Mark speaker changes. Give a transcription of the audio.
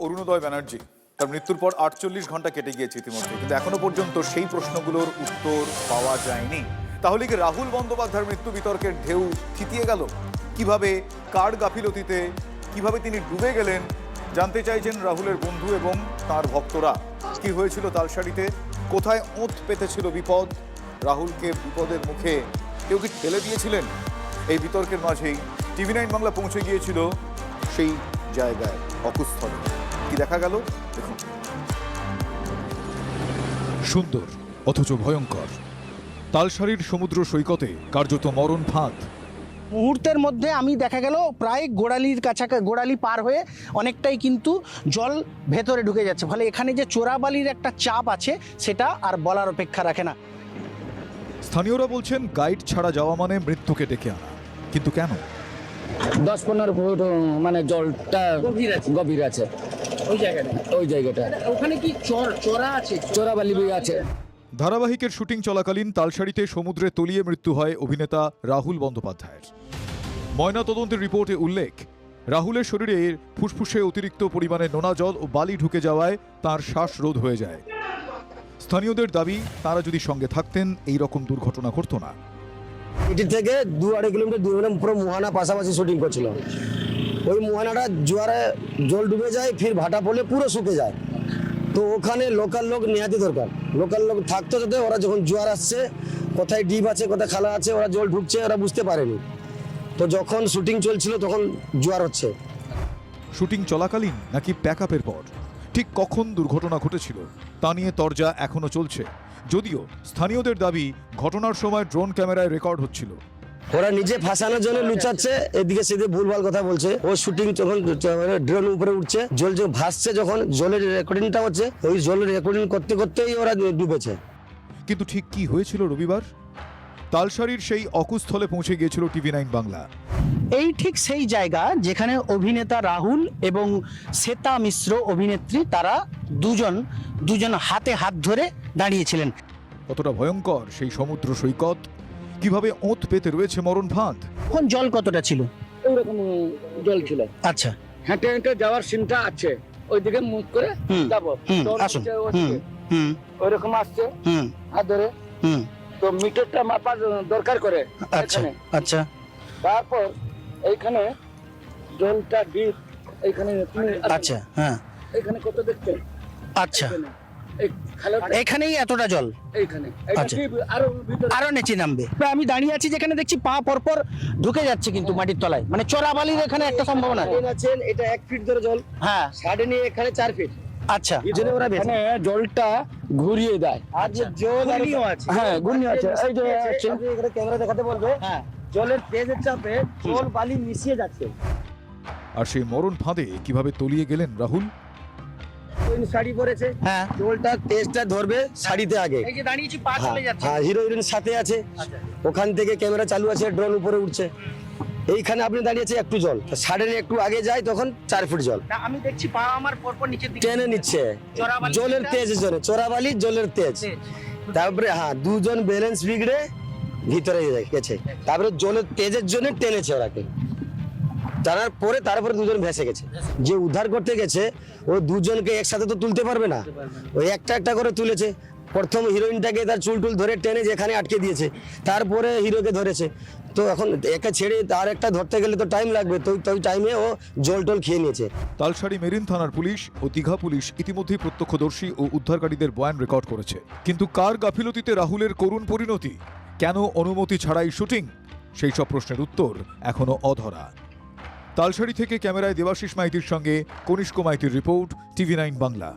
Speaker 1: অরুণোদয় ব্যানার্জি। তার মৃত্যুর পর 48 ঘন্টা কেটে গিয়েছে ইতিমধ্যে, কিন্তু এখনো পর্যন্ত সেই প্রশ্নগুলোর উত্তর পাওয়া যায়নি। তাহলে কি রাহুল বন্দ্যোপাধ্যায়ের মৃত্যু বিতর্কের ঢেউ থিতিয়ে গেল? কিভাবে, কার গাফিলতিতে, কিভাবে তিনি ডুবে গেলেন জানতে চাইছেন রাহুলের বন্ধু এবং তার ভক্তরা। কি হয়েছিল তালসারিতে? কোথায় ওঁত পেতেছিল বিপদ? রাহুলকে বিপদের মুখে কেউ কি ঠেলে দিয়েছিলেন? এই বিতর্কের মাঝেই TV9 বাংলা পৌঁছে গিয়েছিল সেই জায়গায়, অকুস্থলে। কি দেখা গেল দেখুন।
Speaker 2: সুন্দর অথচ ভয়ঙ্কর তালসারির সমুদ্র সৈকতে কার্যত মরণ ফাঁদ।
Speaker 3: মুহূর্তের মধ্যে আমি দেখা গেল প্রায় গোড়ালির কাছাকাছি, গোড়ালি পার হয়ে অনেকটাই কিন্তু জল ভেতরে ঢুকে যাচ্ছে। ফলে এখানে যে চোরাবালির একটা চাপ আছে সেটা আর বলার অপেক্ষা রাখে না।
Speaker 2: স্থানীয়রা বলছেন গাইড ছাড়া যাওয়া মানে মৃত্যুকে ডেকে আনা। কিন্তু কেন?
Speaker 4: 10-15 ফুট মানে জলটা গভীর আছে ওই জায়গাটা।
Speaker 3: ওখানে কি চোরা আছে?
Speaker 4: চোরাবালি আছে।
Speaker 2: ধারাবাহিকের শুটিং চলাকালীন তালসারিতে সমুদ্রে তলিয়ে মৃত্যু হয় অভিনেতা রাহুল বন্দ্যোপাধ্যায়ের। ময়নাতদন্তের রিপোর্টে উল্লেখ, রাহুলের শরীরে ফুসফুসে অতিরিক্ত পরিমাণে নোনা জল ও বালি ঢুকে যাওয়ায় তার শ্বাসরোধ হয়ে যায়। স্থানীয়দের দাবি, তারা যদি সঙ্গে থাকতেন এই রকম দুর্ঘটনা ঘটত না।
Speaker 4: এটি থেকে 2-2.5 কিলোমিটার দূরে পুরো মোহানা পাশাপাশি শুটিং করছিল। ওই মোহানাটা জোয়ারে জল ডুবে যায়, ফির ভাটা পড়লে পুরো শুকে যায়। তো ওখানে লোকাল লোক নেহাতি দরকার। লোকাল লোক থাকতো যাতে ওরা যখন জোয়ার আসছে, কোথায় ডিপ আছে কোথায় খালা আছে, ওরা জল ঢুকছে ওরা বুঝতে পারেনি। তো যখন শুটিং চলছিল তখন জোয়ার হচ্ছে।
Speaker 2: শুটিং চলাকালীন নাকি প্যাকআপের পর? ঠিক কখন দুর্ঘটনা ঘটেছিল তা নিয়ে তরজা এখনো চলছে, যদিও স্থানীয়দের দাবি ঘটনার সময় ড্রোন ক্যামেরায় রেকর্ড হচ্ছিল।
Speaker 4: ওরা নিজে ফাঁসানোর জন্য লুচাচ্ছে, এদিকে সেদিকে ভুলভাল কথা বলছে। ও শুটিং যখন ড্রোন উপরে উঠছে, জল যখন ভাসছে, যখন জলের রেকর্ডিংটা হচ্ছে, ওই জলের রেকর্ডিং করতে করতেই ওরা ডুবেছে।
Speaker 2: কিন্তু ঠিক কি হয়েছিল রবিবার? তালসারির সেই অকুস্থলে পৌঁছে গিয়েছিল TV9 বাংলা।
Speaker 3: এই ঠিক সেই জায়গা যেখানে অভিনেতা রাহুল এবং শ্বেতা মিশ্র অভিনেত্রী, তারা দুজন হাতে হাত ধরে দাঁড়িয়েছিলেন।
Speaker 2: কতটা ভয়ঙ্কর সেই সমুদ্র সৈকত, কিভাবে ওঁত পেতে রয়েছে মরণ ফাঁদ।
Speaker 3: এখন জল কতটা ছিল?
Speaker 4: ওইরকম জল ছিল।
Speaker 3: আচ্ছা,
Speaker 4: হেঁটে হেঁটে যাওয়ার সিনটা আছে, ওইদিকে মুখ করে যাবো।
Speaker 3: আসুন।
Speaker 4: ওইরকম আসছে
Speaker 3: হুম
Speaker 4: হাত ধরে।
Speaker 3: হুম
Speaker 4: তো মিটারটা মাপার দরকার করে।
Speaker 3: আচ্ছা আচ্ছা
Speaker 4: তারপর এইখানে জলটা ডিপ, এইখানে
Speaker 3: আচ্ছা, হ্যাঁ,
Speaker 4: এইখানে কত দেখছেন?
Speaker 3: আচ্ছা,
Speaker 4: এই খালটা
Speaker 3: এখানেই এতটা জল,
Speaker 4: এইখানে, এটা
Speaker 3: আচ্ছা।
Speaker 4: কি আরো ভিতরে?
Speaker 3: আরো নিচে নামবে। আমি দাঁড়িয়ে আছি যেখানে দেখছি পা পরপর ঢুকে যাচ্ছে কিন্তু মাটির তলায়, মানে চোরাবালির এখানে একটা সম্ভাবনা।
Speaker 4: আছেন, এটা 1 ফিট ধরে জল,
Speaker 3: হ্যাঁ,
Speaker 4: সাড়ে নিয়ে এখানে 4 ফিট।
Speaker 3: আচ্ছা,
Speaker 4: এখানে জলটা ঘুরিয়ে দেয়। আর যে জল
Speaker 3: ঘূর্ণিও আছে।
Speaker 4: হ্যাঁ, ঘূর্ণি আছে। এই যে এখানে ক্যামেরা দেখাতে বলবে।
Speaker 3: হ্যাঁ,
Speaker 4: জলের তেজের চাপে জল বালি মিশিয়ে যাচ্ছে।
Speaker 2: আর সেই মরণ ফাঁদে কিভাবে তলিয়ে গেলেন রাহুল?
Speaker 4: শাড়ি পরেছে,
Speaker 3: হ্যাঁ,
Speaker 4: জলটা তেজটা ধরবে শাড়িতে আগে।
Speaker 3: এই যে দাঁড়িয়েছি পা চলে যাচ্ছে।
Speaker 4: হ্যাঁ, হিরো হিরোইন সাথে আছে, ওখান থেকে ক্যামেরা চালু আছে, ড্রোন উপরে উঠছে। এইখানে আপনি দাঁড়িয়েছে, একটু জল সাডেন একটু আগে যায়, তখন 4 ফুট জল।
Speaker 3: না, আমি দেখছি পা আমার পরপর নিচের দিকে
Speaker 4: টেনে নিচ্ছে
Speaker 3: চোরাবালি,
Speaker 4: জলের তেজের জন্য, চোরাবালি জলের তেজ। তারপরে হ্যাঁ, দুজন ব্যালেন্স বিগড়ে ভিতরে গেছে, তারপরে জলের তেজের জন্য টেনেছে ওরাকে। টানার পরে তারপরে দুজন ভেসে গেছে। যে উদ্ধার করতে গেছে ও দুজনকে একসাথে তো তুলতে পারবে না, ওই একটা একটা করে তুলেছে। প্রথম হিরোইনটাকে তার চুল টুল ধরে টেনে যেখানে আটকে দিয়েছে, তারপরে হিরোকে ধরেছে। তো এখন একে ছেড়ে তার একটা ধরতে গেলে তো টাইম লাগবে, তো ওই টাইমে ও জল টল খেয়ে নিয়েছে।
Speaker 2: তালসারি মেরিন থানার পুলিশ ও দীঘা পুলিশ ইতিমধ্যেই প্রত্যক্ষদর্শী ও উদ্ধারকারীদের বয়ান রেকর্ড করেছে। কিন্তু কার গাফিলতিতে রাহুলের করুণ পরিণতি? কেন অনুমতি ছাড়াই শুটিং? সেই সব প্রশ্নের উত্তর এখনো অধরা। তালসারি থেকে ক্যামেরায় দেবাশিস মাইতির সঙ্গে কনিষ্ক মাইতির রিপোর্ট, TV9 বাংলা।